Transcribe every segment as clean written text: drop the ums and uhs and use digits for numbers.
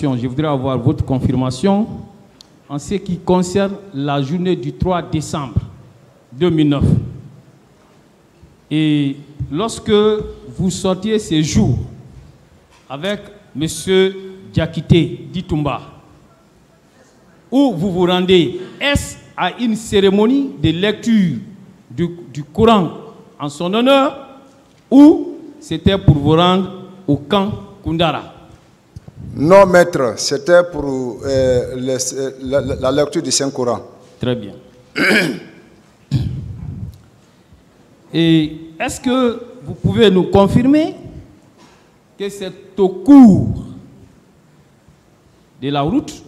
Je voudrais avoir votre confirmation en ce qui concerne la journée du 3 décembre 2009. Et lorsque vous sortiez ces jours avec M. Diakité Ditumba, où vous vous rendez, est-ce à une cérémonie de lecture du Coran en son honneur ou c'était pour vous rendre au camp Koundara? Non, maître, c'était pour la lecture du Saint-Coran. Très bien. Et est-ce que vous pouvez nous confirmer que c'est au cours de la route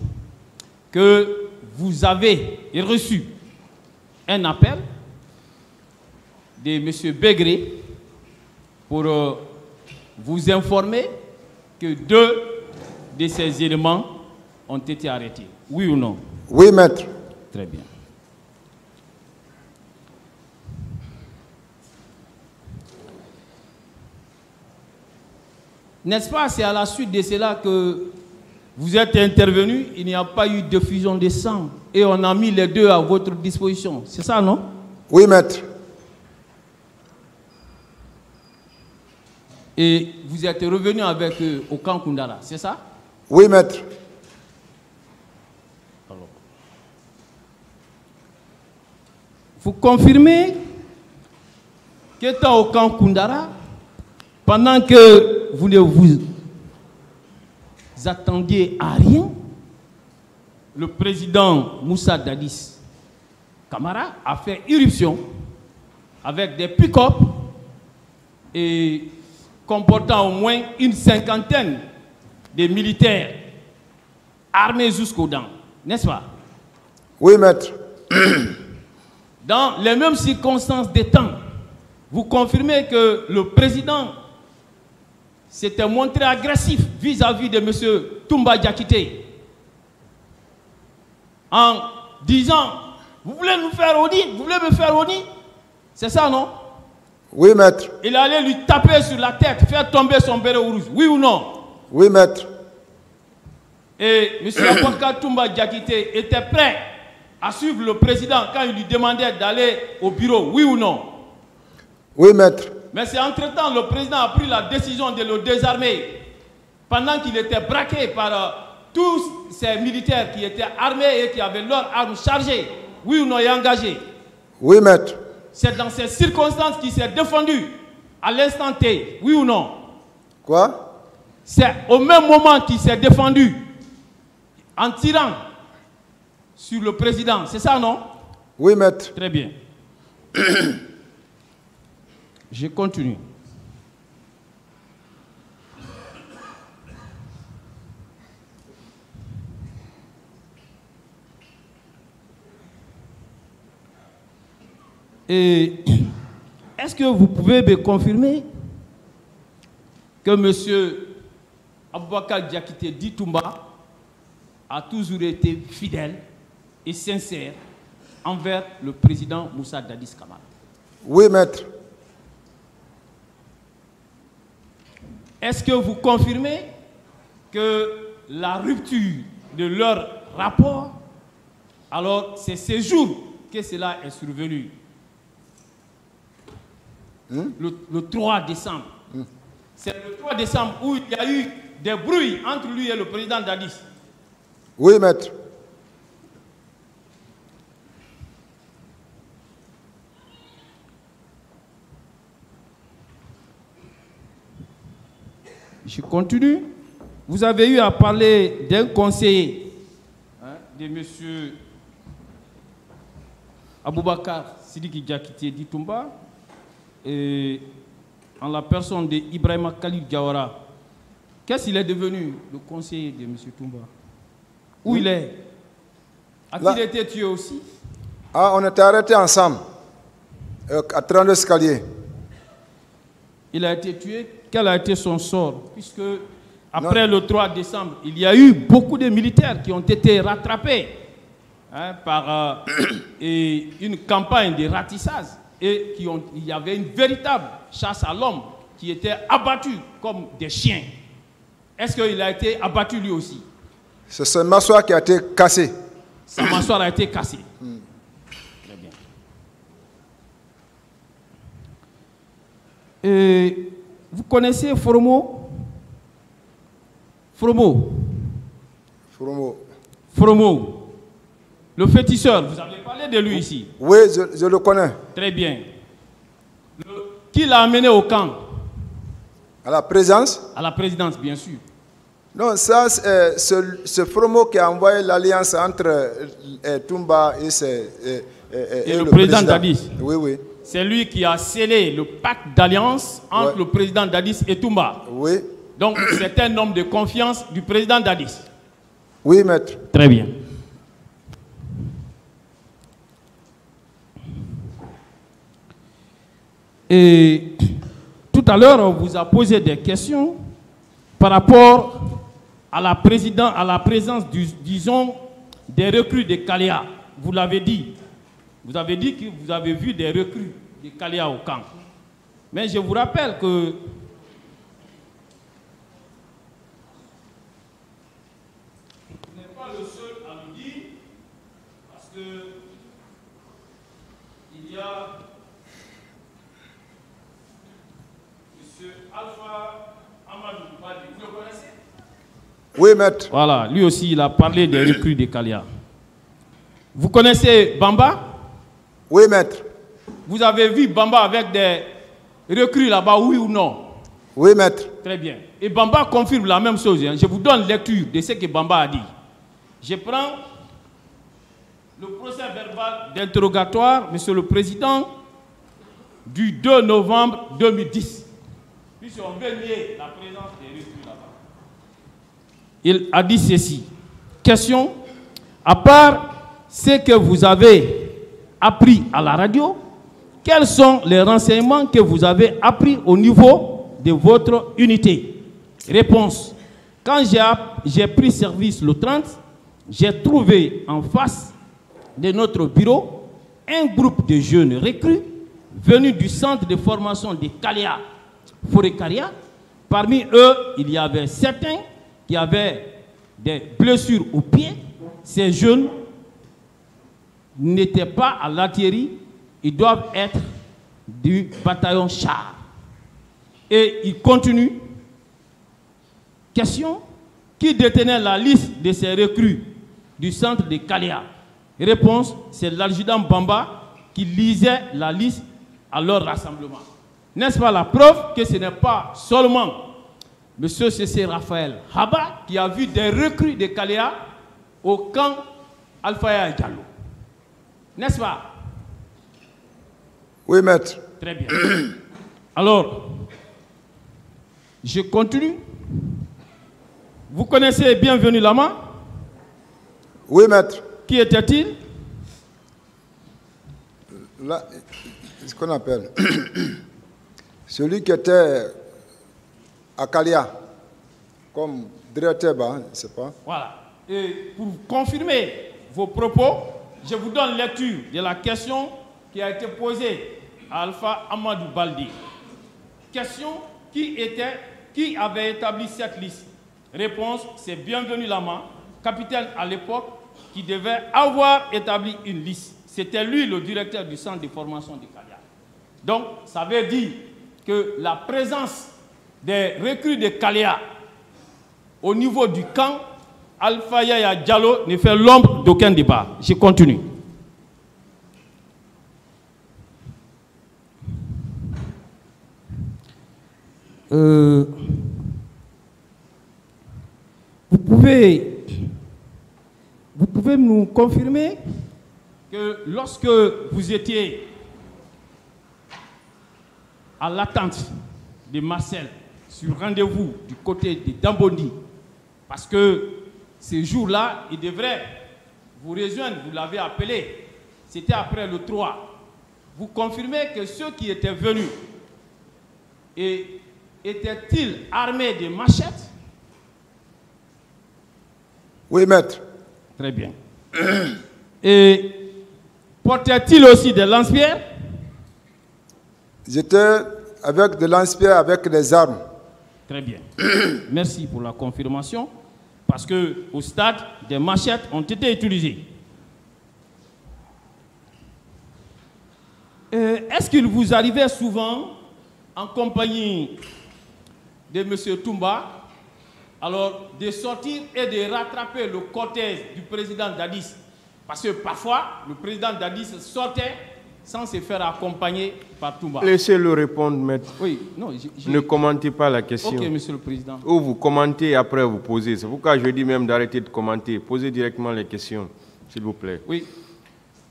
que vous avez reçu un appel de M. Begré pour vous informer que 2 de ces éléments ont été arrêtés? Oui ou non? Oui, maître. Très bien. N'est-ce pas, c'est à la suite de cela que vous êtes intervenu, il n'y a pas eu de fusion de sang et on a mis les 2 à votre disposition. C'est ça, non? Oui, maître. Et vous êtes revenu avec au camp Koundara, c'est ça? Oui, maître. Alors, vous confirmez qu'étant au camp Koundara, pendant que vous ne vous attendiez à rien, le président Moussa Dadis Camara a fait irruption avec des pick-up et comportant au moins une 50aine de militaires armés jusqu'aux dents, n'est-ce pas? Oui, maître. Dans les mêmes circonstances des temps, vous confirmez que le président s'était montré agressif vis-à-vis de M. Toumba Diakité en disant: vous voulez nous faire honni, vous voulez me faire honni? C'est ça, non? Oui, maître. Il allait lui taper sur la tête, faire tomber son béret rouge. Oui ou non? Oui, maître. Et M. Aboubakar Toumba Diakité était prêt à suivre le président quand il lui demandait d'aller au bureau. Oui ou non? Oui, maître. Mais c'est entre-temps, le président a pris la décision de le désarmer pendant qu'il était braqué par tous ces militaires qui étaient armés et qui avaient leurs armes chargées. Oui ou non, et engagées? Oui, maître. C'est dans ces circonstances qu'il s'est défendu à l'instant T. Oui ou non? Quoi? C'est au même moment qu'il s'est défendu en tirant sur le président. C'est ça, non? Oui, maître. Très bien. Je continue. Et est-ce que vous pouvez me confirmer que M. Aboubakar Diakité Ditumba a toujours été fidèle et sincère envers le président Moussa Dadis Camara? Oui, maître. Est-ce que vous confirmez que la rupture de leur rapport, alors c'est ce jour que cela est survenu? Le 3 décembre. C'est le 3 décembre où il y a eu des bruits entre lui et le président Dadis. Oui, maître. Je continue. Vous avez eu à parler d'un conseiller, de M. Aboubakar Sidiki Diakité Ditumba, et en la personne d'Ibrahima Khalid Diawara. Qu'est-ce qu'il est devenu, le conseiller de M. Toumba? Où il est? A-t-il été tué aussi? Ah, on était arrêtés ensemble, à 32 escaliers. Il a été tué. Quel a été son sort? Puisque après le 3 décembre, il y a eu beaucoup de militaires qui ont été rattrapés par une campagne de ratissage et il y avait une véritable chasse à l'homme qui était abattu comme des chiens. Est-ce qu'il a été abattu lui aussi? C'est ce mâchoire qui a été cassé. Sa mâchoire a été cassée. Très bien. Et vous connaissez Foromo? Fromo. Foromo, le féticheur, vous avez parlé de lui ici. Oui, je le connais. Très bien. Qui l'a amené au camp? À la présidence? À la présidence, bien sûr. Non, ça, c'est ce Fromo qui a envoyé l'alliance entre Toumba et le président Dadis. Oui, oui. C'est lui qui a scellé le pacte d'alliance entre le président Dadis et Toumba. Oui. Donc, c'est un homme de confiance du président Dadis. Oui, maître. Très bien. Et tout à l'heure, on vous a posé des questions par rapport à la présence, disons, des recrues de Kaléa. Vous l'avez dit. Vous avez dit que vous avez vu des recrues de Kaléa au camp. Mais je vous rappelle que vous n'êtes pas le seul à le dire, parce que il y a M. Alpha Amadou Baldi. Vous le connaissez? Oui, maître. Voilà, lui aussi, il a parlé des recrues de Kaléa. Vous connaissez Bamba? Oui, maître. Vous avez vu Bamba avec des recrues là-bas, oui ou non? Oui, maître. Très bien. Et Bamba confirme la même chose. Hein. Je vous donne lecture de ce que Bamba a dit. Je prends le procès verbal d'interrogatoire, Monsieur le Président, du 2 novembre 2010. Puisqu'on veut nier la présence des recrues là-bas. Il a dit ceci. Question, à part ce que vous avez appris à la radio, quels sont les renseignements que vous avez appris au niveau de votre unité? Réponse, quand j'ai pris service le 30, j'ai trouvé en face de notre bureau un groupe de jeunes recrues venus du centre de formation de Kaléa, Forêt-Karia. Parmi eux, il y avait certains qui avaient des blessures aux pieds. Ces jeunes n'étaient pas à l'artillerie, ils doivent être du bataillon char. Et il continue. Question, qui détenait la liste de ces recrues du centre de Kaléa? Réponse, c'est l'adjudant Bamba qui lisait la liste à leur rassemblement. N'est-ce pas la preuve que ce n'est pas seulement M. C.C. Raphaël Haba qui a vu des recrues de Kaléa au camp Alpha Diallo? N'est-ce pas? Oui, maître. Très bien. Alors, je continue. Vous connaissez Bienvenu Lama? Oui, maître. Qui était-il? Là, ce qu'on appelle celui qui était à Kaléa, comme directeur, je ne sais pas. Voilà. Et pour confirmer vos propos, je vous donne lecture de la question qui a été posée à Alpha Amadou Baldi. Question, qui avait établi cette liste? Réponse, c'est Bienvenu Lama, capitaine à l'époque, qui devait avoir établi une liste. C'était lui le directeur du centre de formation de Kaléa. Donc, ça veut dire que la présence des recrues de Kaléa au niveau du camp Alpha Yaya Diallo ne fait l'ombre d'aucun débat. Je continue. Vous pouvez nous confirmer que lorsque vous étiez à l'attente de Marcel sur rendez-vous du côté de Dambondi, parce que ce jour-là, il devrait vous rejoindre, vous l'avez appelé, c'était après le 3. Vous confirmez que ceux qui étaient venus étaient-ils armés de machettes? Oui, maître. Très bien. Et portaient-ils aussi des lance-pierres? J'étais avec des lance-pierres, avec des armes. Très bien. Merci pour la confirmation. parce qu'au stade, des machettes ont été utilisées. Est-ce qu'il vous arrivait souvent, en compagnie de M. Toumba, alors de sortir et de rattraper le cortège du président Dadis? Parce que parfois, le président Dadis sortait sans se faire accompagner par Toumba. Laissez-le répondre, maître. Oui, non, ne commentez pas la question. Ok, monsieur le président. Ou vous commentez et après vous posez. C'est pourquoi je dis même d'arrêter de commenter. Posez directement les questions, s'il vous plaît. Oui.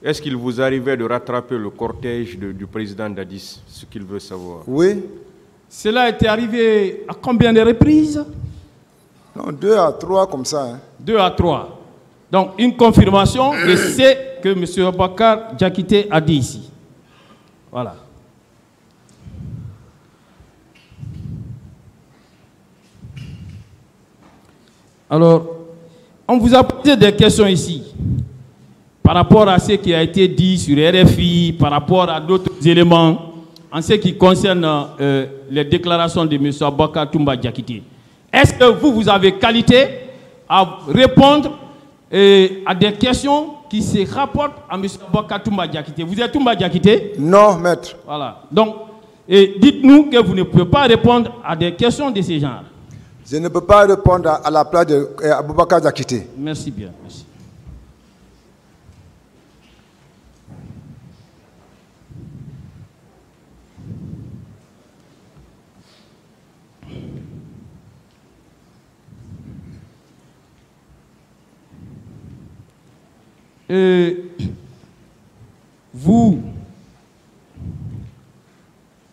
Est-ce qu'il vous arrivait de rattraper le cortège du président Dadis? Ce qu'il veut savoir. Oui. Cela était arrivé à combien de reprises? Non, 2 à 3 comme ça. Hein. 2 à 3. Donc, une confirmation de ce que M. Aboubacar Diakité a dit ici. Voilà. Alors, on vous a posé des questions ici par rapport à ce qui a été dit sur RFI, par rapport à d'autres éléments en ce qui concerne les déclarations de M. Aboubacar Toumba Diakité. Est-ce que vous avez qualité à répondre à des questions qui se rapportent à M. Aboubacar Toumba Diakité? Vous êtes Toumba Diakité? Non, maître. Voilà. Donc, dites-nous que vous ne pouvez pas répondre à des questions de ce genre. Je ne peux pas répondre à la place d'Aboubacar Diakité. Merci bien. Merci.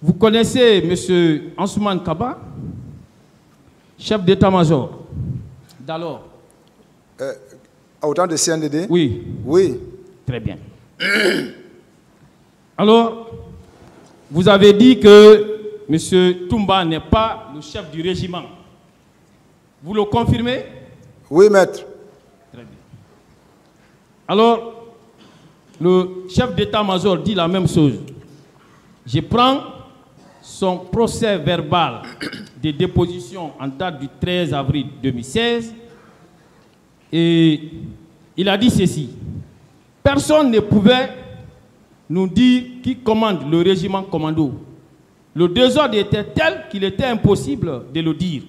Vous connaissez M. Ansoumane Kaba, chef d'état-major d'alors? Autant de CNDD? Oui. Oui. Très bien. Alors, vous avez dit que M. Toumba n'est pas le chef du régiment. Vous le confirmez? Oui, maître. Très bien. Alors, le chef d'état-major dit la même chose. Je prends son procès verbal de déposition en date du 13 avril 2016 et il a dit ceci. Personne ne pouvait nous dire qui commande le régiment commando. Le désordre était tel qu'il était impossible de le dire.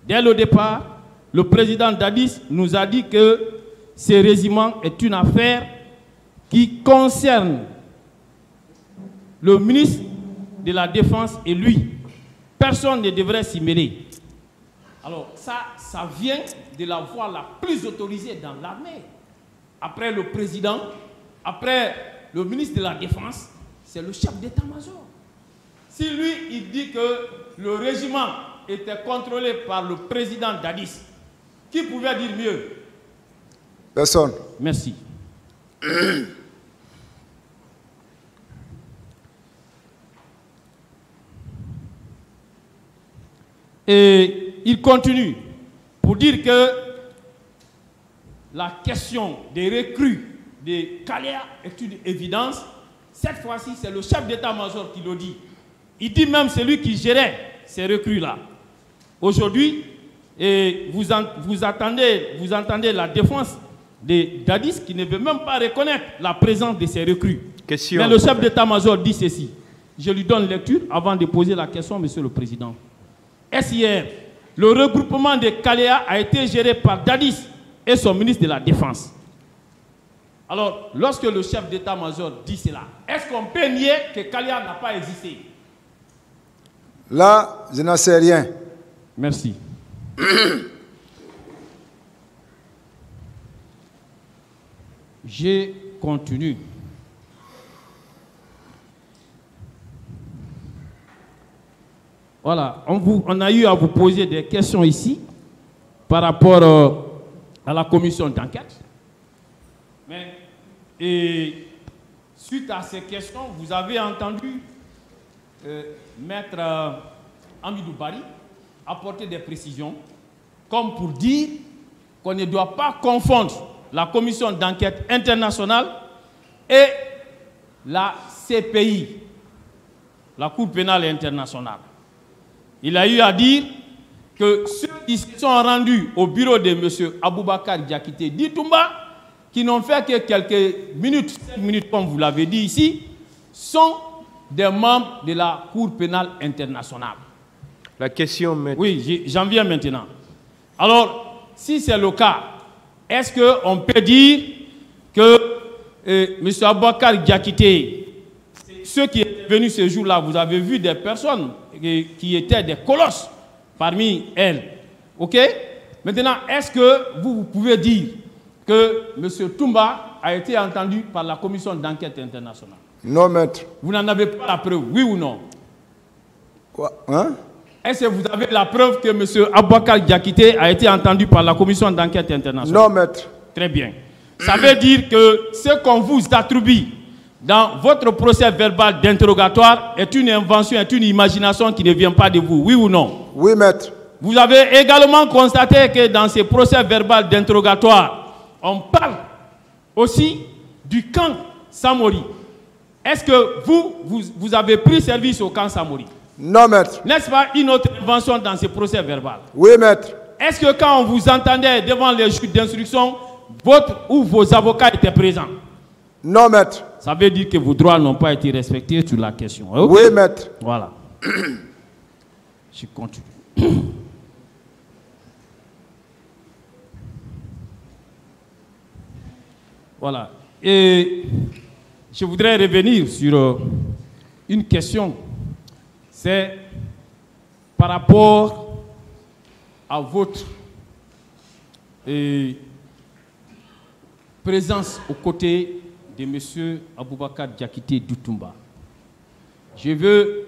Dès le départ, le président Dadis nous a dit que ce régiment est une affaire qui concerne le ministre de la Défense et lui. Personne ne devrait s'y mêler. Alors ça vient de la voix la plus autorisée dans l'armée. Après le président, après le ministre de la Défense, c'est le chef d'état-major. Si lui, il dit que le régiment était contrôlé par le président Dadis, qui pouvait dire mieux? Personne. Merci. Et il continue pour dire que la question des recrues de Kalea est une évidence. Cette fois-ci, c'est le chef d'état-major qui le dit. Il dit même c'est lui qui gérait ces recrues-là. Aujourd'hui, vous entendez la défense de Dadis qui ne veut même pas reconnaître la présence de ces recrues. Question. Mais le chef d'état-major dit ceci. Je lui donne lecture avant de poser la question, Monsieur le Président. Hier, le regroupement de Kalea a été géré par Dadis et son ministre de la Défense. Alors, lorsque le chef d'état-major dit cela, est-ce qu'on peut nier que Kalea n'a pas existé? Là, je n'en sais rien. Merci. Je continue. Voilà, on a eu à vous poser des questions ici par rapport à la commission d'enquête. Mais suite à ces questions, vous avez entendu Maître Amidou Bari apporter des précisions, comme pour dire qu'on ne doit pas confondre la commission d'enquête internationale et la CPI, la Cour pénale internationale. Il a eu à dire que ceux qui se sont rendus au bureau de M. Aboubakar Diakité Ditumba, qui n'ont fait que quelques minutes, 5 minutes comme vous l'avez dit ici, sont des membres de la Cour pénale internationale. La question, maître. Oui, j'en viens maintenant. Alors, si c'est le cas, est-ce qu'on peut dire que M. Aboubakar Diakité, ceux qui sont venus ce jour-là, vous avez vu des personnes qui étaient des colosses parmi elles. OK? Maintenant, est-ce que vous pouvez dire que M. Toumba a été entendu par la commission d'enquête internationale? Non, maître. Vous n'en avez pas la preuve, oui ou non? Quoi? Hein? Est-ce que vous avez la preuve que M. Aboubakar Diakité a été entendu par la commission d'enquête internationale? Non, maître. Très bien. Ça veut dire que ce qu'on vous attribue dans votre procès verbal d'interrogatoire est une invention, est une imagination qui ne vient pas de vous, oui ou non? Oui, maître. Vous avez également constaté que dans ces procès verbal d'interrogatoire, on parle aussi du camp Samori. Est-ce que vous avez pris service au camp Samori? Non, maître. N'est-ce pas une autre invention dans ces procès verbal? Oui, maître. Est-ce que quand on vous entendait devant les juges d'instruction, votre ou vos avocats étaient présents? Non, maître. Ça veut dire que vos droits n'ont pas été respectés sur la question. Okay? Oui, maître. Voilà. Je continue. Voilà. Et je voudrais revenir sur une question. C'est par rapport à votre présence aux côtés de M. Aboubakar Diakité Ditumba. Je veux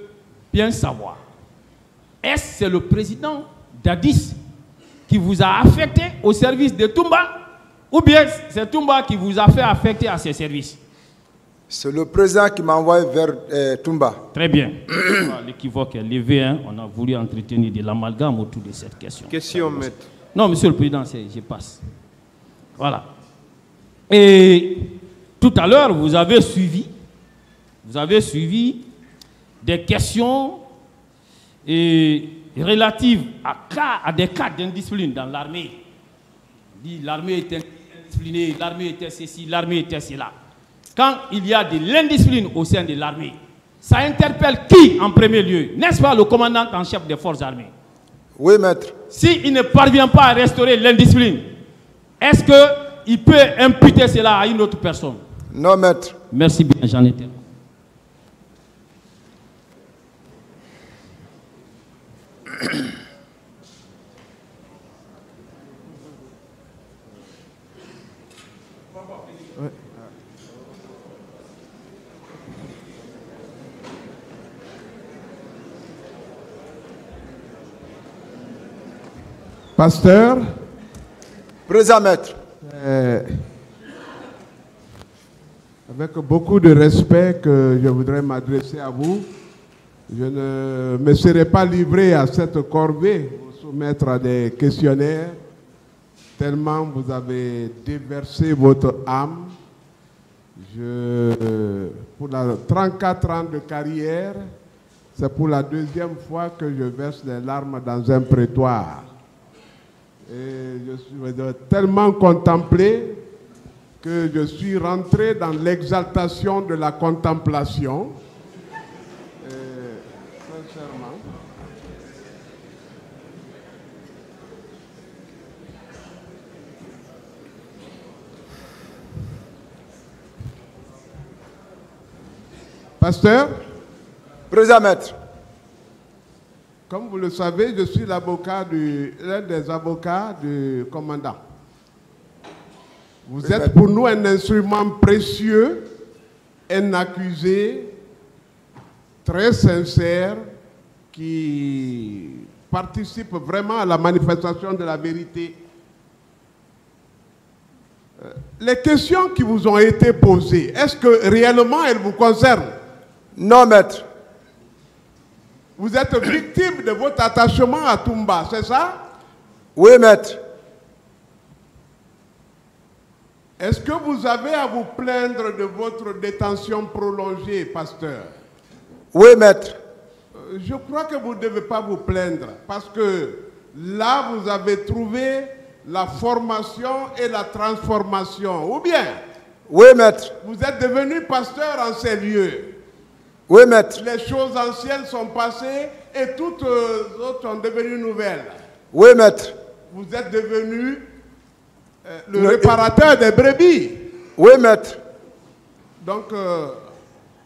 bien savoir, est-ce que c'est le président d'Addis qui vous a affecté au service de Toumba ou bien c'est Toumba qui vous a fait affecter à ses services? C'est le président qui m'a envoyé vers Toumba. Très bien. L'équivoque est levé. Hein. On a voulu entretenir de l'amalgame autour de cette question. Question, maître. Non, monsieur le président, je passe. Voilà. Et tout à l'heure, vous avez suivi des questions relatives à des cas d'indiscipline dans l'armée. L'armée était indisciplinée, l'armée était ceci, l'armée était cela. Quand il y a de l'indiscipline au sein de l'armée, ça interpelle qui en premier lieu? N'est-ce pas le commandant en chef des forces armées? Oui, maître. S'il ne parvient pas à restaurer l'indiscipline, est-ce qu'il peut imputer cela à une autre personne? Non, maître. Merci bien, j'en étais. Pasteur, Présent, maître. avec beaucoup de respect que je voudrais m'adresser à vous, je ne me serai pas livré à cette corvée, vous soumettre à des questionnaires, tellement vous avez déversé votre âme. Pour 34 ans de carrière, c'est pour la deuxième fois que je verse des larmes dans un prétoire. Et je suis tellement contemplé que je suis rentré dans l'exaltation de la contemplation. Sincèrement. Pasteur, Présent, maître. comme vous le savez, je suis l'un des avocats du commandant. Vous êtes pour nous un instrument précieux, un accusé très sincère qui participe vraiment à la manifestation de la vérité. Les questions qui vous ont été posées, est-ce que réellement elles vous concernent? Non, maître. Vous êtes victime de votre attachement à Toumba, c'est ça? Oui, maître. Est-ce que vous avez à vous plaindre de votre détention prolongée, pasteur? Oui, maître. Je crois que vous ne devez pas vous plaindre, parce que Là, vous avez trouvé la formation et la transformation. Ou bien, Oui, maître. vous êtes devenu pasteur en ces lieux. Oui, maître. Les choses anciennes sont passées et toutes autres sont devenues nouvelles. Oui, maître. Vous êtes devenu le réparateur des brebis. Oui, maître. Donc,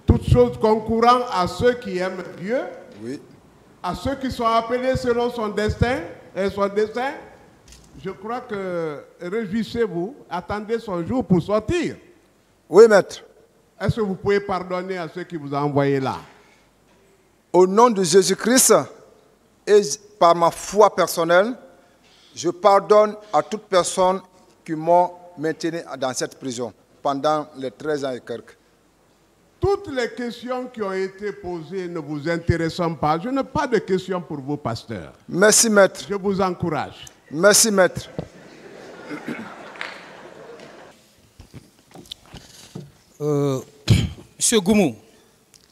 toutes choses concourant à ceux qui aiment Dieu, Oui. à ceux qui sont appelés selon son destin, je crois que réjouissez-vous, attendez son jour pour sortir. Oui, maître. Est-ce que vous pouvez pardonner à ceux qui vous ont envoyé là? Au nom de Jésus-Christ et par ma foi personnelle, je pardonne à toute personne qui m'ont maintenu dans cette prison pendant les 13 ans et quelques. Toutes les questions qui ont été posées ne vous intéressent pas. Je n'ai pas de questions pour vous, pasteur. Merci, maître. Je vous encourage. Merci, maître. Monsieur Goumou.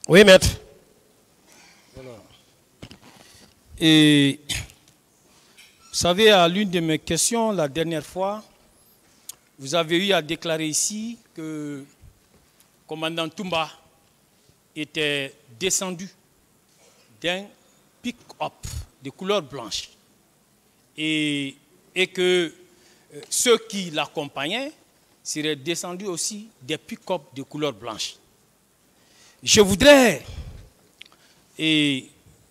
Oui, maître. Voilà. Et vous savez, à l'une de mes questions, la dernière fois, vous avez eu à déclarer ici que le commandant Toumba était descendu d'un pick-up de couleur blanche et que ceux qui l'accompagnaient seraient descendus aussi des pick-up de couleur blanche. Je voudrais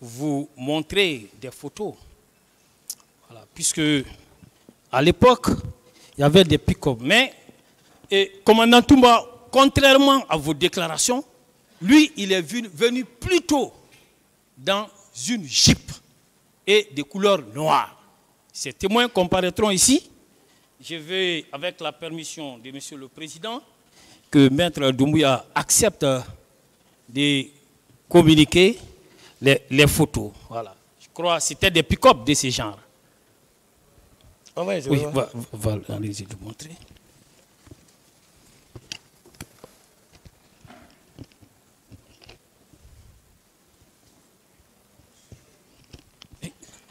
vous montrer des photos, voilà, puisque à l'époque, il y avait des pick-up. Mais, commandant Toumba, contrairement à vos déclarations, lui, il est venu plutôt dans une Jeep et de couleur noire. Ces témoins comparaîtront ici. Je vais, avec la permission de Monsieur le Président, que Maître Doumbouya accepte de communiquer les photos. Voilà. Je crois que c'était des pick-up de ce genre. Oh ouais, Oui, allez-y, vous montrer.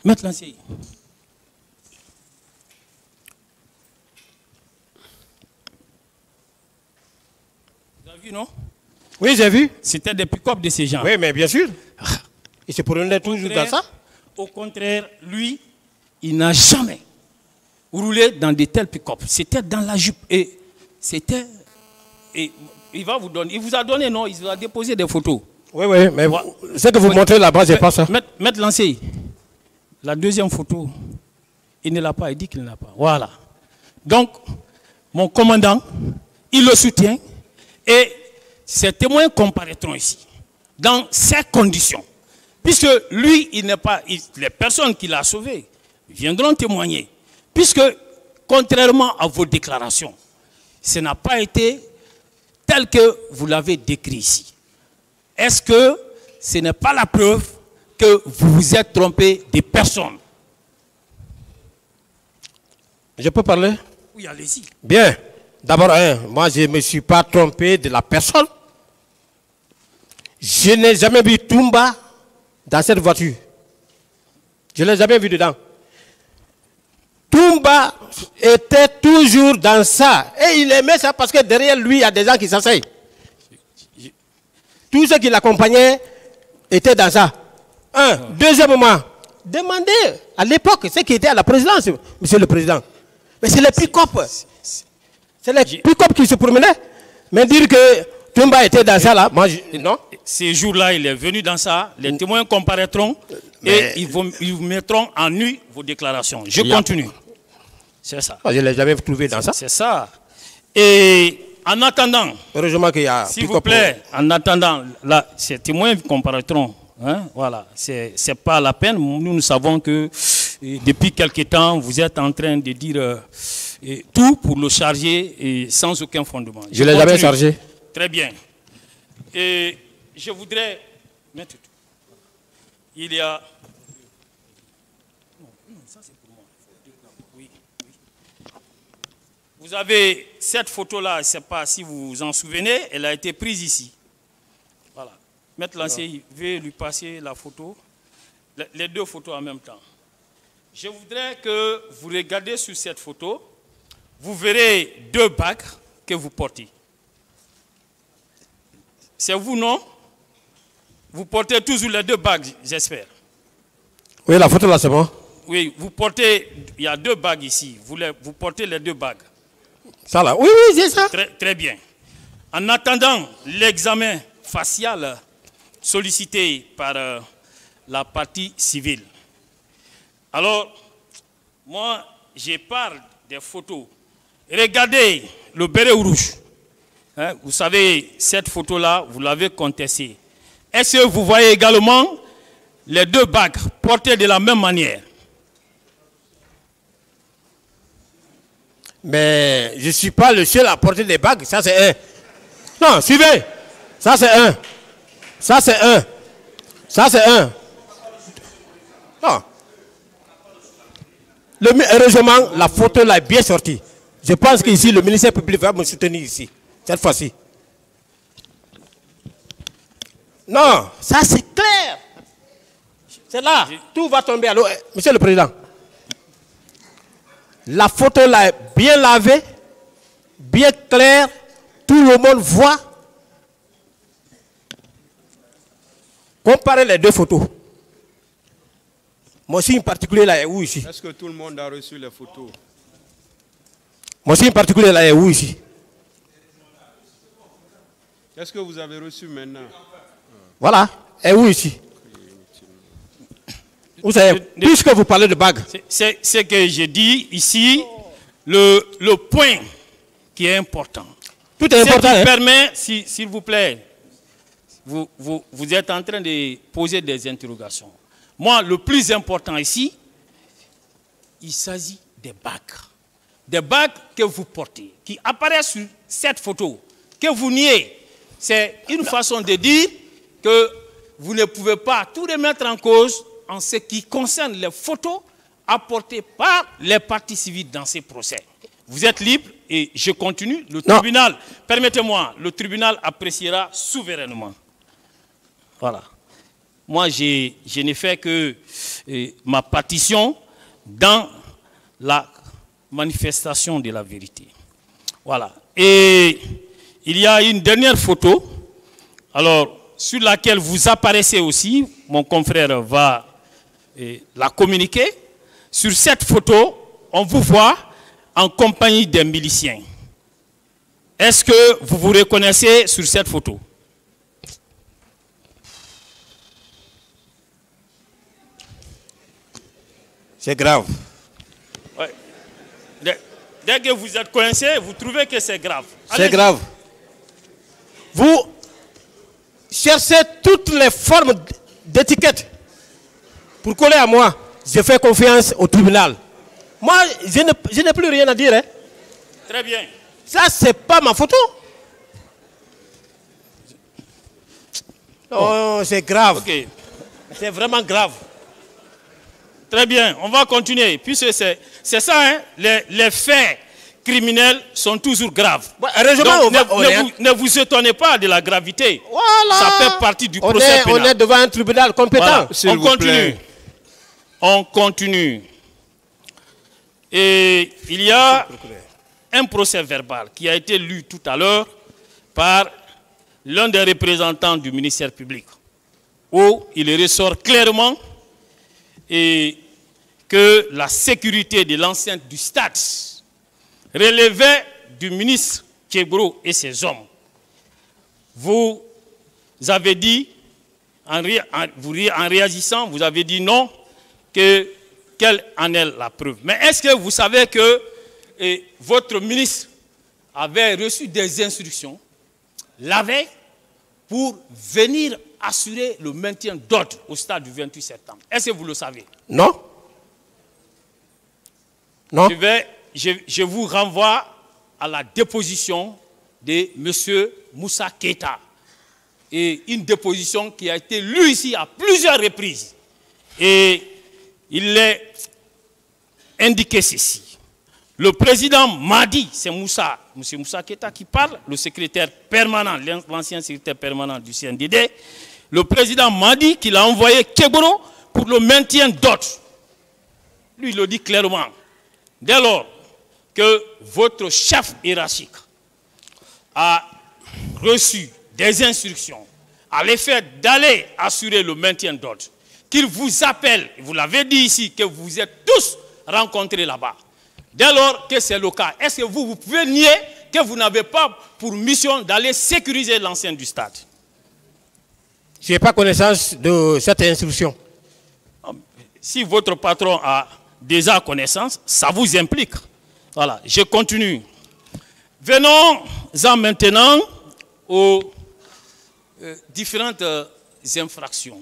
Maître Lancier. Vous avez vu, non? Oui, j'ai vu. C'était des pick-up de ces gens. Oui, mais bien sûr. Il se promenait toujours dans ça. Au contraire, lui, il n'a jamais roulé dans de tels pick-up. C'était dans la jupe. Et c'était... Et il va vous donner... Il vous a donné, non? Il vous a déposé des photos. Oui, oui, mais ce que vous montrez là-bas, c'est pas ça. Maître Lancier, la deuxième photo, il ne l'a pas, il dit qu'il ne l'a pas. Voilà. Donc, mon commandant, il le soutient et ces témoins comparaîtront ici, dans ces conditions. Puisque lui, il n'est pas... les personnes qui l'ont sauvé viendront témoigner. Puisque, contrairement à vos déclarations, ce n'a pas été tel que vous l'avez décrit ici. Est-ce que ce n'est pas la preuve que vous vous êtes trompé de personne? Je peux parler? Oui, allez-y. Bien. D'abord, moi, je ne me suis pas trompé de la personne. Je n'ai jamais vu Toumba dans cette voiture. Je ne l'ai jamais vu dedans. Toumba était toujours dans ça. Et il aimait ça parce que derrière lui, il y a des gens qui s'asseyent. Tous ceux qui l'accompagnaient étaient dans ça. Deuxièmement, demandez à l'époque ceux qui étaient à la présidence, monsieur le président. Mais c'est les pick-up. C'est les pick-up qui se promenaient. Mais dire que Toumba était dans ça là, moi, non. Ces jours-là, il est venu dans ça. Les témoins comparaîtront et ils vous mettront en nu vos déclarations. Je continue. C'est ça. Je ne l'ai jamais trouvé dans ça. C'est ça. Et en attendant, heureusement qu'il y a s'il vous plaît, en attendant, là, ces témoins comparaîtront. Hein, voilà, c'est pas la peine. Nous savons que depuis quelque temps, vous êtes en train de dire tout pour le charger et sans aucun fondement. Je ne l'ai jamais chargé. Très bien. Et je voudrais mettre tout. Il y a... Non, ça c'est pour moi. Oui, oui. Vous avez cette photo-là, je ne sais pas si vous vous en souvenez, elle a été prise ici. Voilà. Maître Lancier, il veut lui passer la photo, les deux photos en même temps. Je voudrais que vous regardiez sur cette photo. Vous verrez 2 bagues que vous portez. C'est vous, non? Vous portez toujours les 2 bagues, j'espère. Oui, la photo là, c'est bon. Oui, vous portez, il y a 2 bagues ici. Vous portez les 2 bagues. Ça là, oui, oui, c'est ça. Très, très bien. En attendant l'examen facial sollicité par la partie civile. Alors, moi, je parle des photos. Regardez le béret rouge. Hein, vous savez, cette photo-là, vous l'avez contestée. Est-ce que vous voyez également les 2 bagues portées de la même manière? Mais je ne suis pas le seul à porter des bagues. Ça, c'est un. Non, suivez. Ça, c'est un. Ça, c'est un. Ça, c'est un. Non. Heureusement, la photo là est bien sortie. Je pense qu'ici, le ministère public va me soutenir ici. Cette fois-ci. Non, ça c'est clair. C'est là. Tout va tomber. Alors, Monsieur le Président. La photo là est bien lavée, bien claire. Tout le monde voit. Comparez les 2 photos. Mon signe particulier là est où ici? Est-ce que tout le monde a reçu les photos? Mon signe particulier là est où ici? Qu'est-ce que vous avez reçu maintenant? Voilà. Est où ici? Vous savez, puisque vous parlez de bague. C'est ce que j'ai dit ici, le point qui est important. Tout est important. Ce qui permet, s'il vous plaît, vous êtes en train de poser des interrogations. Moi, le plus important ici, il s'agit des bagues. Des bagues que vous portez, qui apparaissent sur cette photo, que vous niez. C'est une façon de dire que vous ne pouvez pas tout remettre en cause en ce qui concerne les photos apportées par les parties civiles dans ces procès. Vous êtes libre et je continue. Le tribunal, permettez-moi, le tribunal appréciera souverainement. Voilà. Moi, je n'ai fait que ma partition dans la manifestation de la vérité. Voilà. Et il y a une dernière photo, alors, sur laquelle vous apparaissez aussi, mon confrère va la communiquer. Sur cette photo, on vous voit en compagnie des miliciens. Est-ce que vous vous reconnaissez sur cette photo? C'est grave. Ouais. Dès que vous êtes coincé, vous trouvez que c'est grave. C'est grave. Vous cherchez toutes les formes d'étiquette pour coller à moi. Je fais confiance au tribunal. Moi, je n'ai plus rien à dire. Hein. Très bien. Ça, c'est pas ma photo. Oh, c'est grave. Okay. C'est vraiment grave. Très bien, on va continuer. Puisque c'est ça, hein? Les faits criminels sont toujours graves. Bon, heureusement, donc, ne vous étonnez pas de la gravité. Voilà. Ça fait partie du procès pénal. On est devant un tribunal compétent. Voilà. On continue. On continue. Et il y a un procès verbal qui a été lu tout à l'heure par l'un des représentants du ministère public, où il ressort clairement que la sécurité de l'enceinte du stade relevait du ministre Kegbro et ses hommes. Vous avez dit, en réagissant, vous avez dit non, quelle en est la preuve. Mais est-ce que vous savez que votre ministre avait reçu des instructions la veille pour venir assurer le maintien d'ordre au stade du 28 septembre? Est-ce que vous le savez? Non. Non. Je vous renvoie à la déposition de M. Moussa Keita. Et une déposition qui a été lue ici à plusieurs reprises. Et il est indiqué ceci. Le président m'a dit, c'est M. Moussa Keita qui parle, le secrétaire permanent, l'ancien secrétaire permanent du CNDD. Le président m'a dit qu'il a envoyé Kegbro pour le maintien d'ordre. lui, il le dit clairement. Dès lors que votre chef hiérarchique a reçu des instructions à l'effet d'aller assurer le maintien d'ordre, qu'il vous appelle, vous l'avez dit ici, que vous êtes tous rencontrés là-bas. Dès lors que c'est le cas, est-ce que vous pouvez nier que vous n'avez pas pour mission d'aller sécuriser l'enceinte du stade? Je n'ai pas connaissance de cette instruction. Si votre patron a déjà connaissance, ça vous implique. Voilà, je continue. Venons-en maintenant aux différentes infractions,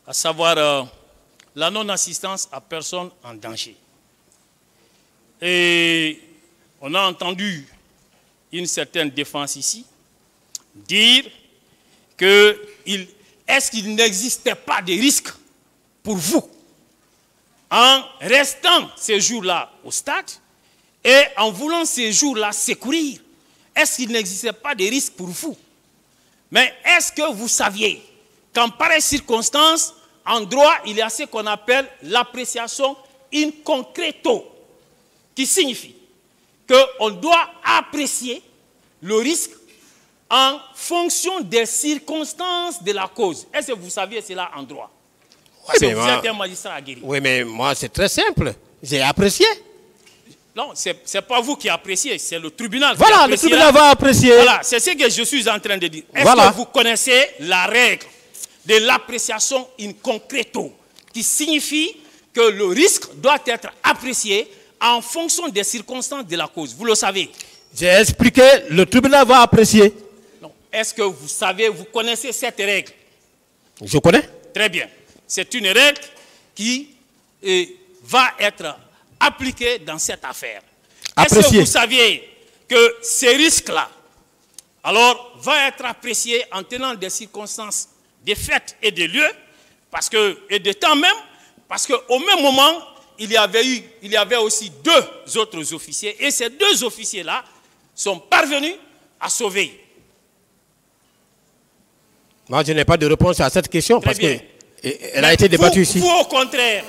à savoir la non-assistance à personne en danger. Et on a entendu une certaine défense ici dire que est-ce qu'il n'existait pas de risque pour vous en restant ces jours-là au stade et en voulant ces jours-là secourir? Est-ce qu'il n'existait pas de risque pour vous? Mais est-ce que vous saviez qu'en pareille circonstance, en droit, il y a ce qu'on appelle l'appréciation in concreto, qui signifie qu'on doit apprécier le risque en fonction des circonstances de la cause. Est-ce que vous saviez cela en droit? Oui, mais vous êtes un magistrat aguerri. Oui, mais moi, c'est très simple. J'ai apprécié. Non, ce n'est pas vous qui appréciez, c'est le tribunal qui Voilà, apprécie. le tribunal va apprécier. Voilà, c'est ce que je suis en train de dire. Est-ce que vous connaissez la règle de l'appréciation in concreto, qui signifie que le risque doit être apprécié en fonction des circonstances de la cause? Vous le savez. J'ai expliqué, le tribunal va apprécier. Est-ce que vous savez, vous connaissez cette règle? Je connais. Très bien. C'est une règle qui va être appliquée dans cette affaire. Est-ce que vous saviez que ces risques-là, alors, vont être appréciés en tenant des circonstances, des faits et des lieux, parce que, et de temps même, parce qu'au même moment, il y avait aussi deux autres officiers, et ces deux officiers-là sont parvenus à sauver. Moi, je n'ai pas de réponse à cette question parce qu'elle a été débattue ici. Vous, au contraire,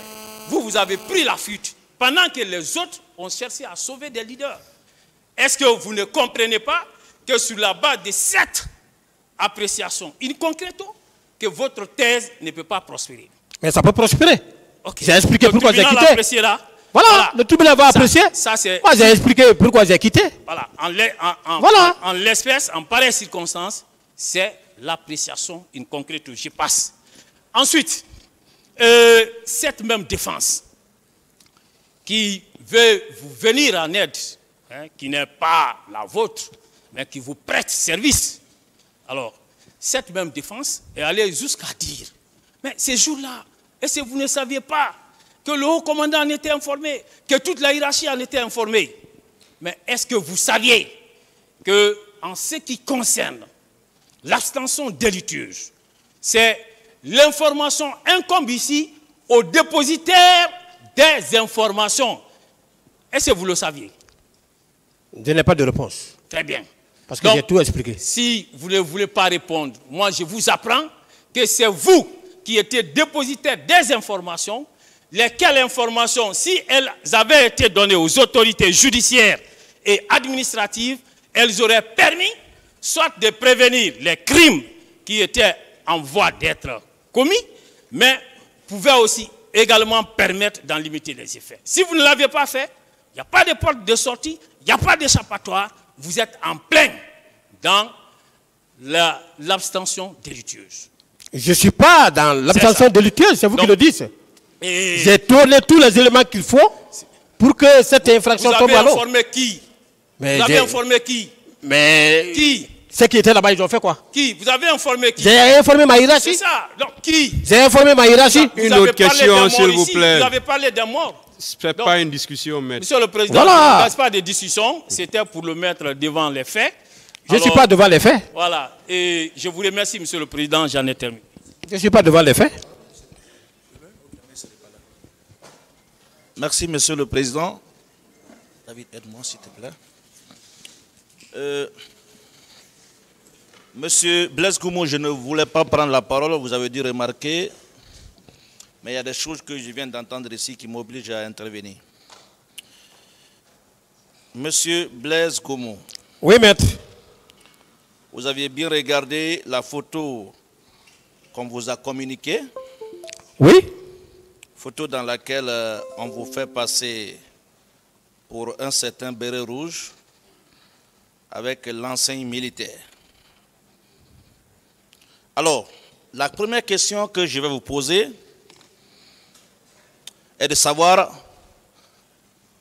vous avez pris la fuite pendant que les autres ont cherché à sauver des leaders. Est-ce que vous ne comprenez pas que sur la base de cette appréciation in concreto, que votre thèse ne peut pas prospérer? Mais ça peut prospérer. Okay. J'ai expliqué pourquoi j'ai quitté. Voilà, le tribunal va apprécier. Moi, j'ai expliqué pourquoi j'ai quitté. Voilà, en l'espèce, en pareille circonstance, c'est l'appréciation in concreto. Je passe. Ensuite, cette même défense qui veut vous venir en aide, qui n'est pas la vôtre, mais qui vous prête service. Alors, cette même défense est allée jusqu'à dire, mais ces jours-là, est-ce que vous ne saviez pas que le haut commandant en était informé, que toute la hiérarchie en était informée? Mais est-ce que vous saviez que, en ce qui concerne l'abstention délictueuse, c'est l'information incombe ici au dépositaire des informations? Est-ce que vous le saviez? Je n'ai pas de réponse. Très bien. Parce que j'ai tout expliqué. Si vous ne voulez pas répondre, moi je vous apprends que c'est vous qui étiez dépositaire des informations, lesquelles informations, si elles avaient été données aux autorités judiciaires et administratives, elles auraient permis soit de prévenir les crimes qui étaient en voie d'être commis, mais pouvaient aussi également permettre d'en limiter les effets. Si vous ne l'avez pas fait, il n'y a pas de porte de sortie, il n'y a pas d'échappatoire, vous êtes en plein dans l'abstention délictueuse. Je ne suis pas dans l'abstention délictueuse, c'est vous qui le dites. J'ai tourné tous les éléments qu'il faut pour que cette infraction tombe à l'eau. Vous avez informé qui? Vous avez informé qui? Mais qui? Ceux qui étaient là-bas, ils ont fait quoi? Qui? Vous avez informé qui? J'ai informé ma hiérarchie. C'est ça. Donc, qui? J'ai informé ma hiérarchie. Une autre question, s'il vous plaît. Vous avez parlé des morts. Ce n'est pas une discussion, maître. Monsieur le Président, voilà. ne passe pas de discussion. C'était pour le mettre devant les faits. Je ne suis pas devant les faits. Voilà. Et je vous remercie, Monsieur le Président. J'en ai terminé. Je ne suis pas devant les faits. Merci, Monsieur le Président. David, aide-moi, s'il te plaît. Monsieur Blaise Goumou, je ne voulais pas prendre la parole. Vous avez dû remarquer Mais il y a des choses que je viens d'entendre ici qui m'obligent à intervenir. Monsieur Blaise Gomo. Oui, maître. Vous aviez bien regardé la photo qu'on vous a communiquée. Oui. Photo dans laquelle on vous fait passer pour un certain béret rouge avec l'enseigne militaire. Alors, la première question que je vais vous poser est de savoir,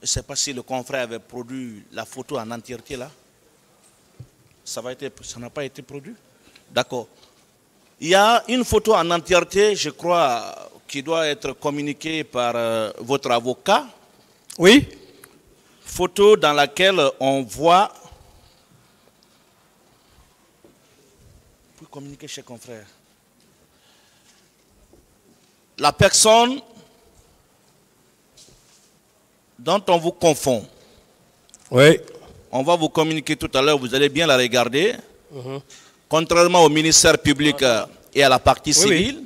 je ne sais pas si le confrère avait produit la photo en entièreté là. Ça n'a pas été produit? D'accord. Il y a une photo en entièreté, je crois, qui doit être communiquée par votre avocat. Oui. Photo dans laquelle on voit... Vous pouvez communiquer, cher confrère. La personne dont on vous confond. Oui. On va vous communiquer tout à l'heure, vous allez bien la regarder. Contrairement au ministère public et à la partie civile,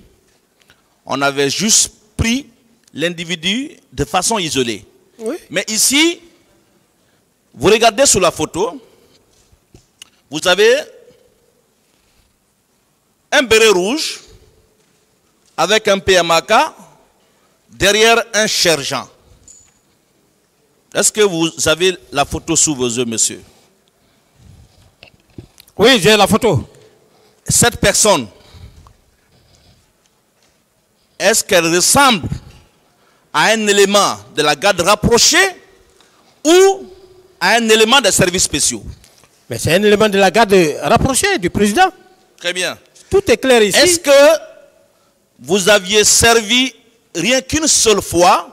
on avait juste pris l'individu de façon isolée. Oui. Mais ici, vous regardez sur la photo, vous avez un béret rouge avec un PMAK derrière un sergent. Est-ce que vous avez la photo sous vos yeux, monsieur? Oui, j'ai la photo. Cette personne, est-ce qu'elle ressemble à un élément de la garde rapprochée ou à un élément des services spéciaux? Mais c'est un élément de la garde rapprochée du président. Très bien. Tout est clair ici. Est-ce que vous aviez servi rien qu'une seule fois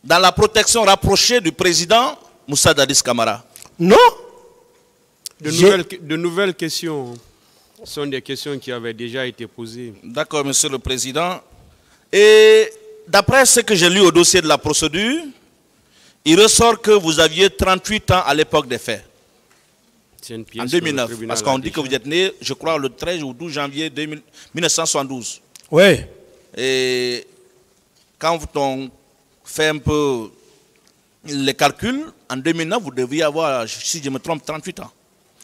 dans la protection rapprochée du président Moussa Dadis Camara? Non. De nouvelles questions sont des questions qui avaient déjà été posées. D'accord, monsieur le président. Et d'après ce que j'ai lu au dossier de la procédure, il ressort que vous aviez 38 ans à l'époque des faits. En 2009. Parce qu'on dit que vous êtes né, je crois, le 13 ou 12 janvier 1972. Oui. Et quand on fait un peu les calculs, en 2009, vous deviez avoir, si je me trompe, 38 ans.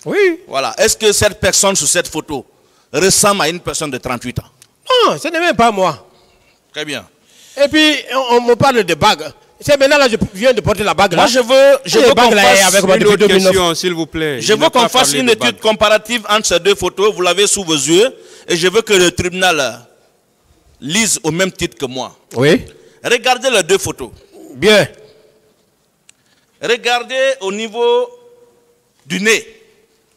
Oui. Voilà. Est-ce que cette personne sur cette photo ressemble à une personne de 38 ans? Non, ce n'est même pas moi. Très bien. Et puis, on me parle de bague. C'est maintenant là, je viens de porter la bague là. Moi, je veux qu'on fasse une autre question, s'il vous plaît. Je veux qu'on fasse une étude comparative entre ces deux photos. Vous l'avez sous vos yeux. Et je veux que le tribunal lise au même titre que moi. Oui. Regardez les deux photos. Bien. Regardez au niveau du nez.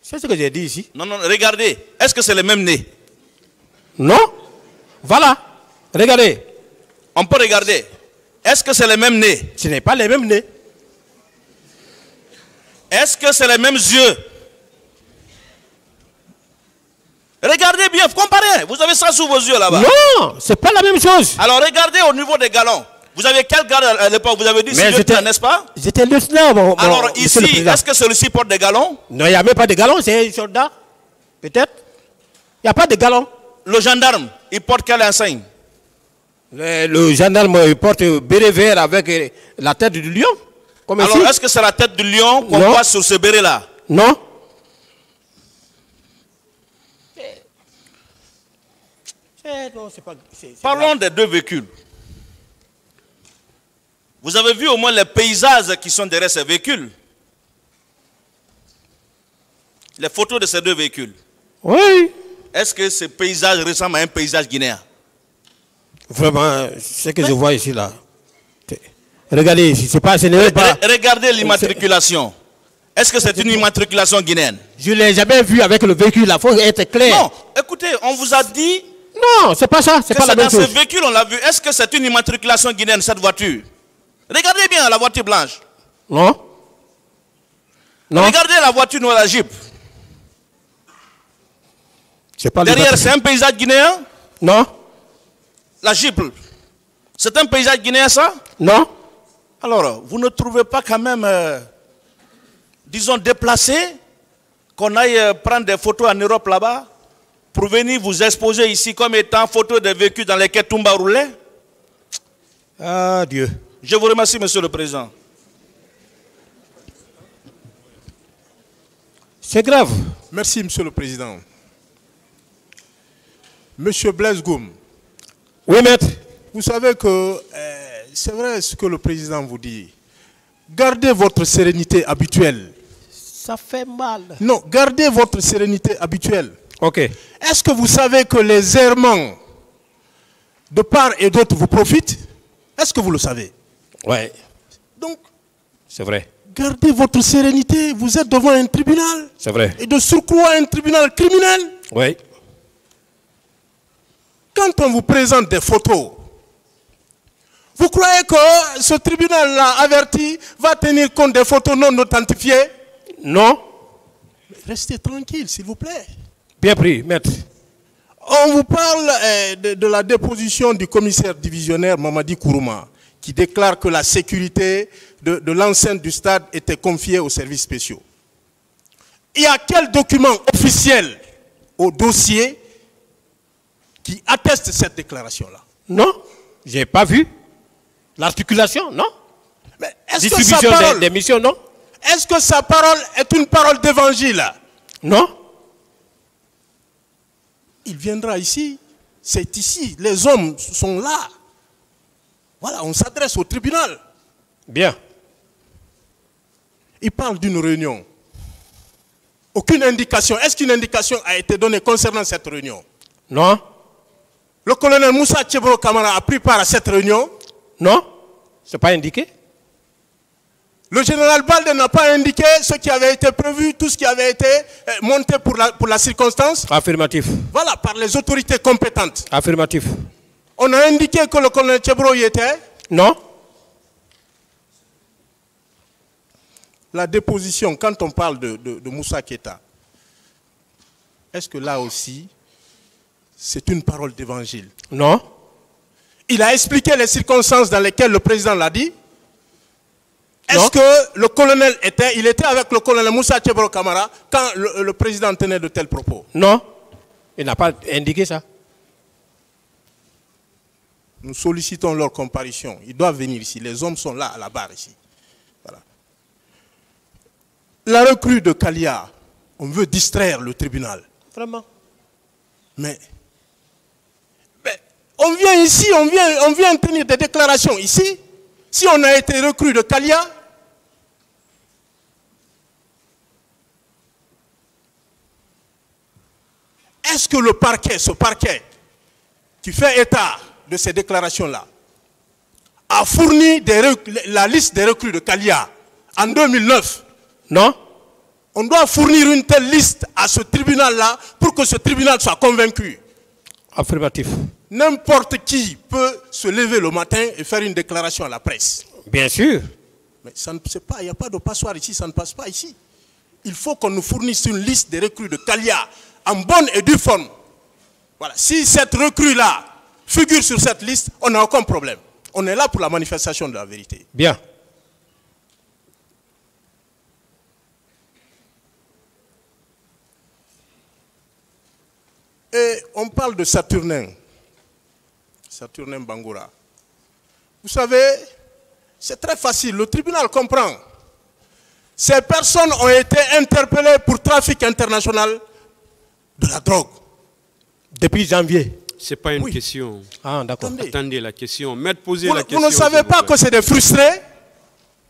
C'est ce que j'ai dit ici. Non, non, regardez. Est-ce que c'est le même nez? Non. Voilà. Regardez. On peut regarder. Est-ce que c'est le même nez? Ce n'est pas les mêmes nez. Est-ce que c'est les mêmes yeux? Regardez bien, comparez. Vous avez ça sous vos yeux là-bas. Non, c'est pas la même chose. Alors regardez au niveau des galons. Vous avez quel garde à l'époque? Vous avez dit c'est lieutenant, n'est-ce pas? J'étais lieutenant. Alors ici, est-ce que celui-ci porte des galons? Non, il n'y a même pas de galons, c'est un soldat. Peut-être. Il n'y a pas de galons. Le gendarme, il porte quelle enseigne? Le gendarme il porte béret vert avec la tête du lion. Comme alors est-ce que c'est la tête du lion qu'on voit sur ce béret-là? Non. Non, c'est pas, parlons des deux véhicules. Vous avez vu au moins les paysages qui sont derrière ces véhicules? Les photos de ces deux véhicules. Oui. Est-ce que ce paysage ressemble à un paysage guinéen? Vraiment, ce que je vois ici là. Regardez, c'est pas, ce n'est pas. Regardez l'immatriculation. Est-ce que c'est une immatriculation guinéenne? Je ne l'ai jamais vu avec le véhicule, il faut être clair. Non, écoutez, on vous a dit. Non, c'est pas ça, c'est pas la même chose. Dans ce véhicule, on l'a vu. Est-ce que c'est une immatriculation guinéenne, cette voiture? Regardez bien la voiture blanche. Non. Non. Regardez la voiture noire, la Jeep. Pas derrière, c'est un paysage guinéen? Non. La Jeep, c'est un paysage guinéen, ça? Non. Alors, vous ne trouvez pas quand même, disons, déplacé qu'on aille prendre des photos en Europe là-bas pour venir vous exposer ici comme étant photo des véhicules dans lesquels Toumba roulait? Ah Dieu. Je vous remercie, Monsieur le Président. C'est grave. Merci, Monsieur le Président. Monsieur Blaise Goum. Oui, maître. Vous savez que c'est vrai ce que le Président vous dit. Gardez votre sérénité habituelle. Ça fait mal. Non, gardez votre sérénité habituelle. Ok. Est-ce que vous savez que les errements de part et d'autre vous profitent? Est-ce que vous le savez? Ouais. Donc, c'est vrai. Gardez votre sérénité. Vous êtes devant un tribunal. C'est vrai. Et de surcroît un tribunal criminel. Oui. Quand on vous présente des photos, vous croyez que ce tribunal-là averti va tenir compte des photos non authentifiées? Non. Restez tranquille, s'il vous plaît. Bien pris, maître. On vous parle de la déposition du commissaire divisionnaire Mamadi Kourouma, qui déclare que la sécurité de l'enceinte du stade était confiée aux services spéciaux. Il y a quel document officiel au dossier qui atteste cette déclaration-là? Non, je n'ai pas vu. L'articulation, non. Mais est-ce que distribution sa parole, des missions, non. est-ce que sa parole est une parole d'évangile? Non. Il viendra ici, c'est ici, les hommes sont là. Voilà, on s'adresse au tribunal. Bien. Il parle d'une réunion. Aucune indication. Est-ce qu'une indication a été donnée concernant cette réunion? Non. Le colonel Moussa Tchebro Kamara a pris part à cette réunion? Non. Ce n'est pas indiqué. Le général Balde n'a pas indiqué ce qui avait été prévu, tout ce qui avait été monté pour la circonstance? Affirmatif. Voilà, par les autorités compétentes. Affirmatif. On a indiqué que le colonel Tchebro y était? Non. La déposition, quand on parle de Moussa Keita, est-ce que là aussi, c'est une parole d'évangile? Non. Il a expliqué les circonstances dans lesquelles le président l'a dit. Non. Est-ce que le colonel il était avec le colonel Moussa Tchebro Kamara quand le président tenait de tels propos? Non. Il n'a pas indiqué ça. Nous sollicitons leur comparution. Ils doivent venir ici. Les hommes sont là à la barre ici. Voilà. La recrue de Kalia, on veut distraire le tribunal. Vraiment. Mais on vient ici, on vient tenir des déclarations ici. Si on a été recrue de Kalia, est-ce que le parquet, ce parquet qui fait état de ces déclarations-là, a fourni la liste des recrues de Kalia en 2009? Non. On doit fournir une telle liste à ce tribunal-là pour que ce tribunal soit convaincu. Affirmatif. N'importe qui peut se lever le matin et faire une déclaration à la presse. Bien sûr. Mais ça ne passe pas, il n'y a pas de passoire ici, ça ne passe pas ici. Il faut qu'on nous fournisse une liste des recrues de Kalia en bonne et due forme. Voilà. Si cette recrue-là figure sur cette liste, on n'a aucun problème. On est là pour la manifestation de la vérité. Bien. Et on parle de Saturnin. Saturnin Bangoura. Vous savez, c'est très facile. Le tribunal comprend. Ces personnes ont été interpellées pour trafic international de la drogue. Depuis janvier. Ce n'est pas une question. Ah, d'accord. Attendez la question. Maître, posez la question. Vous ne savez pas que c'est des frustrés?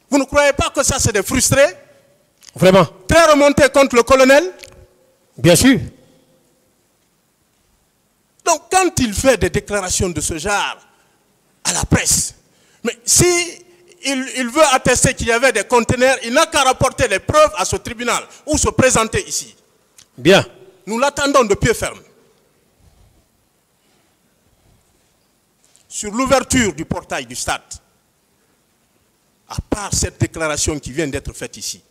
Vous ne croyez pas que ça, c'est des frustrés? Vraiment? Très remontés contre le colonel? Bien sûr. Donc, quand il fait des déclarations de ce genre à la presse, mais si il veut attester qu'il y avait des conteneurs, il n'a qu'à rapporter les preuves à ce tribunal ou se présenter ici. Bien. Nous l'attendons de pied ferme. Sur l'ouverture du portail du stade, à part cette déclaration qui vient d'être faite ici,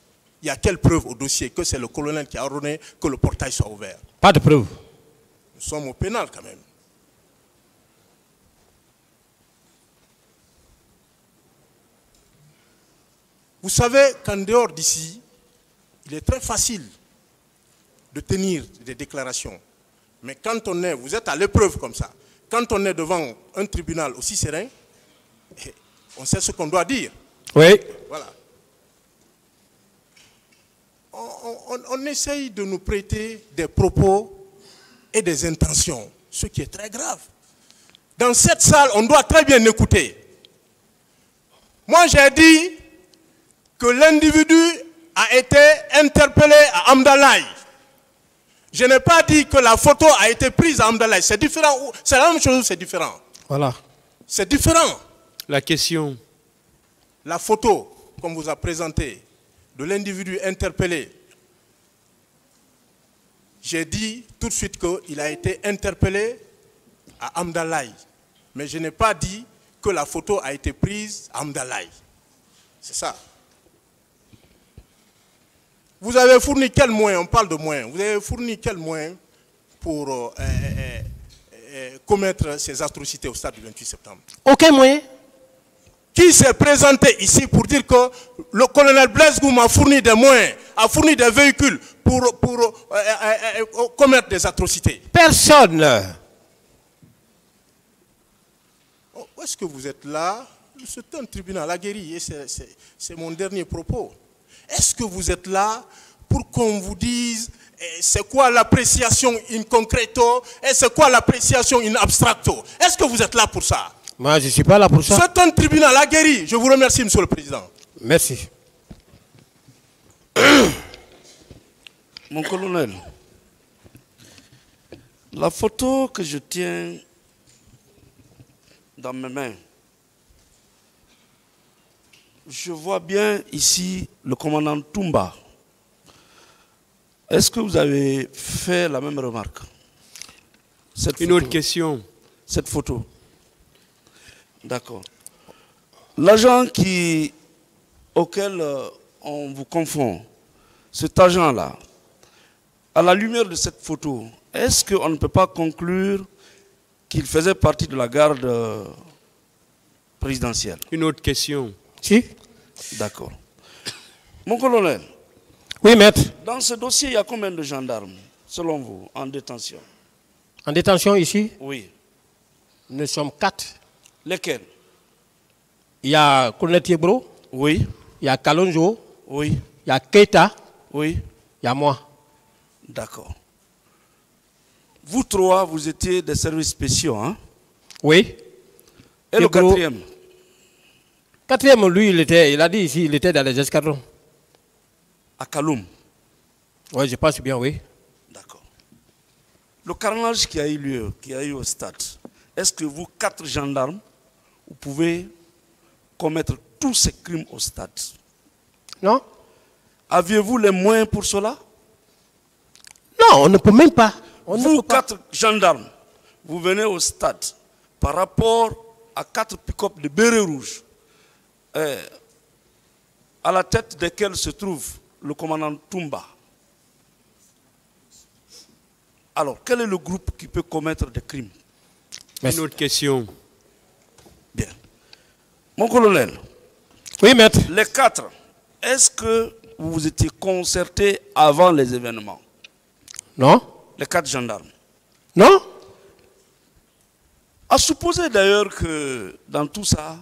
il y a quelle preuve au dossier que c'est le colonel qui a ordonné que le portail soit ouvert? Pas de preuve. Nous sommes au pénal quand même. Vous savez qu'en dehors d'ici, il est très facile de tenir des déclarations. Mais quand on est, vous êtes à l'épreuve comme ça, quand on est devant un tribunal aussi serein, on sait ce qu'on doit dire. Oui. Voilà. On essaye de nous prêter des propos et des intentions, ce qui est très grave. Dans cette salle, on doit très bien écouter. Moi, j'ai dit que l'individu a été interpellé à Amdalaï. Je n'ai pas dit que la photo a été prise à Amdalaï. C'est différent. C'est la même chose ou c'est différent? Voilà. C'est différent. La question. La photo qu'on vous a présentée de l'individu interpellé, j'ai dit tout de suite qu'il a été interpellé à Amdalaï. Mais je n'ai pas dit que la photo a été prise à Amdalaï. C'est ça. Vous avez fourni quels moyens? On parle de moyens. Vous avez fourni quels moyens pour commettre ces atrocités au stade du 28 septembre? Aucun moyen. Qui s'est présenté ici pour dire que le colonel Blaise Goum a fourni des moyens, a fourni des véhicules pour commettre des atrocités? Personne. Où est-ce que vous êtes là? C'est un tribunal aguerri et c'est mon dernier propos. Est-ce que vous êtes là pour qu'on vous dise c'est quoi l'appréciation in concreto et c'est quoi l'appréciation in abstracto? Est-ce que vous êtes là pour ça? Moi, je ne suis pas là pour ça. C'est un tribunal aguerri. Je vous remercie, Monsieur le Président. Merci. Mon colonel, la photo que je tiens dans mes mains, je vois bien ici le commandant Toumba. Est-ce que vous avez fait la même remarque? Une autre question. Cette photo. D'accord. L'agent auquel on vous confond, cet agent-là, à la lumière de cette photo, est-ce qu'on ne peut pas conclure qu'il faisait partie de la garde présidentielle? Une autre question. Si. D'accord. Mon colonel. Oui, maître. Dans ce dossier, il y a combien de gendarmes, selon vous, en détention? En détention ici? Oui. Nous sommes 4. Lesquels? Il y a Colonel Thiebro. Oui. Il y a Kalonjo. Oui. Il y a Keita. Oui. Il y a moi. D'accord. Vous trois, vous étiez des services spéciaux, hein? Oui. Et le quatrième? Quatrième, lui, il a dit ici, il était dans les escadrons. À Kaloum? Oui, je pense bien, oui. D'accord. Le carnage qui a eu lieu, qui a eu au stade, est-ce que vous, 4 gendarmes, vous pouvez commettre tous ces crimes au stade? Non. Aviez-vous les moyens pour cela? Non, on ne peut même pas. Vous, 4 gendarmes, vous venez au stade par rapport à 4 pick-up de bérets rouges, à la tête desquels se trouve le commandant Toumba. Alors, quel est le groupe qui peut commettre des crimes? Une autre question. Bien. Mon colonel. Oui, maître. Les 4, est-ce que vous vous étiez concertés avant les événements? Non. Les 4 gendarmes? Non. À supposer d'ailleurs que dans tout ça,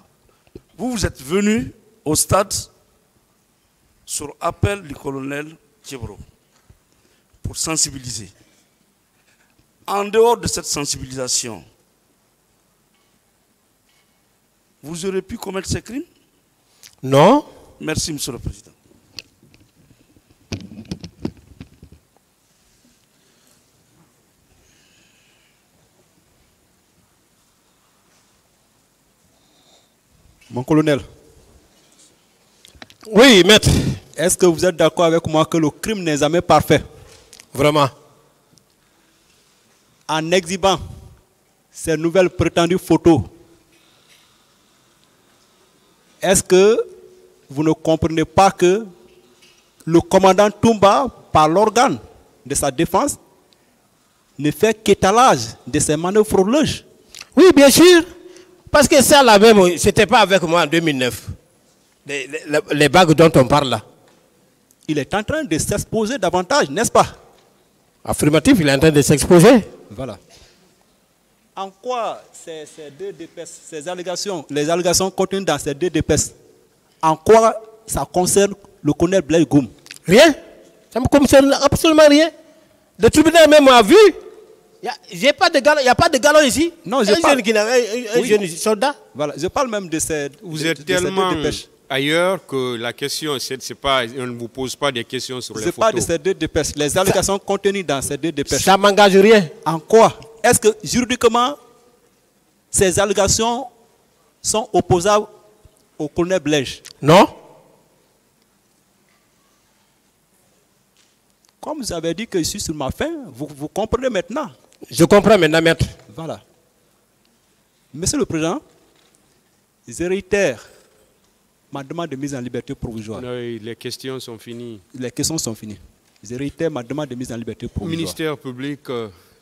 vous êtes venus au stade sur appel du colonel Thiebro pour sensibiliser. En dehors de cette sensibilisation, vous aurez pu commettre ces crimes? Non. Merci, Monsieur le Président. Mon colonel. Oui, maître. Est-ce que vous êtes d'accord avec moi que le crime n'est jamais parfait? Vraiment. En exhibant ces nouvelles prétendues photos, est-ce que vous ne comprenez pas que le commandant Toumba, par l'organe de sa défense, ne fait qu'étalage de ses manœuvres frauduleuses? Oui, bien sûr. Parce que ça, là même, ce n'était pas avec moi en 2009. Les bagues dont on parle là. Il est en train de s'exposer davantage, n'est-ce pas? Affirmatif, il est en train de s'exposer. Voilà. En quoi ces deux DPS, ces allégations, les allégations contenues dans ces deux DPS, en quoi ça concerne le colonel Blaise Goum? Rien. Ça ne me concerne absolument rien. Le tribunal même a vu. Il n'y a pas de galon ici. Non, je parle. Un jeune soldat. Voilà, je parle même de ces. Vous êtes tellement ailleurs que la question, c'est pas, on ne vous pose pas des questions sur les photos. Je parle de ces deux dépêches. Les allégations contenues dans ces deux dépêches. Ça ne m'engage rien. En quoi? Est-ce que juridiquement, ces allégations sont opposables au colonel Blaise? Non. Comme vous avez dit que je suis sur ma faim, vous comprenez maintenant. Je comprends maintenant, maître. Voilà. Monsieur le Président, je réitère ma demande de mise en liberté provisoire. Non, les questions sont finies. Les questions sont finies. Je réitère ma demande de mise en liberté provisoire. Ministère public,